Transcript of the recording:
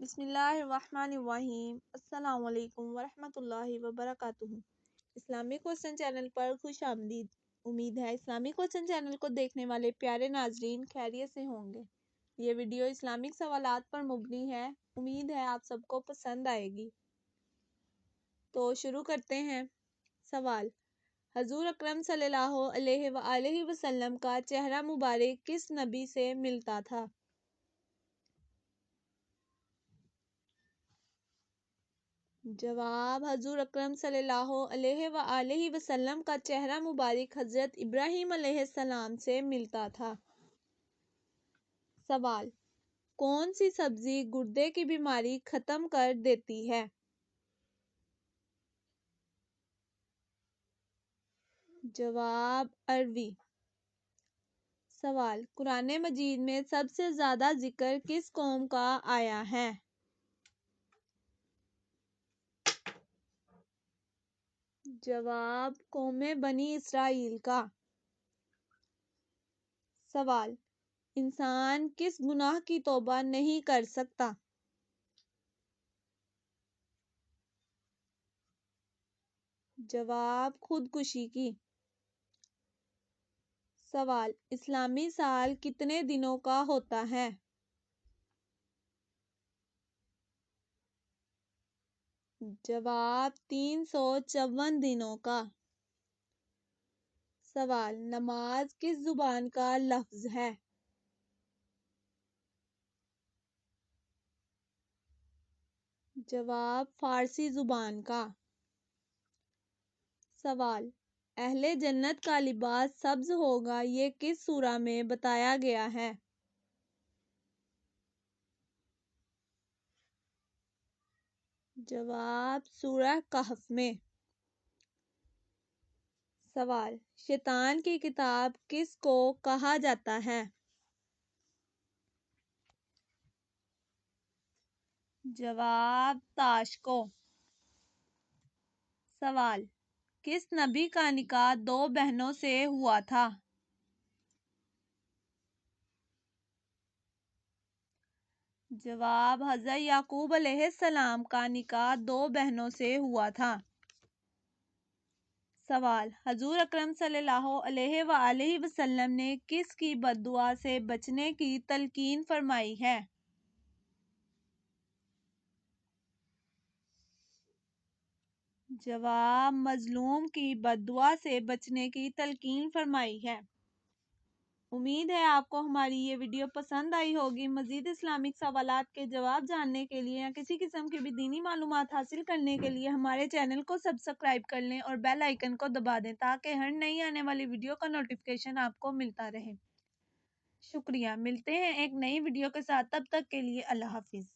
بسم اللہ الرحمن الرحیم۔ السلام علیکم ورحمۃ اللہ وبرکاتہ۔ اسلامی کوسچن چینل پر خوش آمدید۔ امید ہے اسلامی کوسچن چینل کو دیکھنے والے پیارے ناظرین خیریت سے ہوں گے۔ یہ ویڈیو اسلامک سوالات پر مبنی ہے۔ امید ہے آپ سب کو پسند آئے گی۔ تو شروع کرتے ہیں۔ سوال: حضور اکرم صلی اللہ علیہ وآلہ وسلم کا چہرہ مبارک کس نبی سے ملتا تھا؟ جواب: حضور اکرم صلی اللہ علیہ وآلہ وسلم کا چہرہ مبارک حضرت ابراہیم علیہ السلام سے ملتا تھا۔ سوال: کون سی سبزی گردے کی بیماری ختم کر دیتی ہے؟ جواب: اروی۔ سوال: قرآن مجید میں سب سے زیادہ ذکر کس قوم کا آیا ہے؟ جواب: قوم بنی اسرائیل کا۔ سوال: انسان کس گناہ کی توبہ نہیں کر سکتا؟ جواب: خودکشی کی۔ سوال: اسلامی سال کتنے دنوں کا ہوتا ہے؟ جواب: 354 دنوں کا۔ سوال: نماز کس زبان کا لفظ ہے؟ جواب: فارسی زبان کا۔ سوال: اہل جنت کا لباس سبز ہوگا، یہ کس سورہ میں بتایا گیا ہے؟ جواب: سورہ کہف میں۔ سوال: شیطان کی کتاب کس کو کہا جاتا ہے؟ جواب: تاش کو۔ سوال: کس نبی کا نکاح دو بہنوں سے ہوا تھا؟ جواب: حضرت یعقوب علیہ السلام کا نکاح دو بہنوں سے ہوا تھا۔ سوال: حضور اکرم صلی اللہ علیہ وآلہ وسلم نے کس کی بد دعا سے بچنے کی تلقین فرمائی ہے؟ جواب: مظلوم کی بد دعا سے بچنے کی تلقین فرمائی ہے۔ امید ہے آپ کو ہماری یہ ویڈیو پسند آئی ہوگی۔ مزید اسلامک سوالات کے جواب جاننے کے لیے یا کسی قسم کی بھی دینی معلومات حاصل کرنے کے لیے ہمارے چینل کو سبسکرائب کر لیں اور بیل آئیکن کو دبا دیں تاکہ ہر نئی آنے والی ویڈیو کا نوٹیفیکیشن آپ کو ملتا رہے۔ شکریہ۔ ملتے ہیں ایک نئی ویڈیو کے ساتھ، تب تک کے لیے اللہ حافظ۔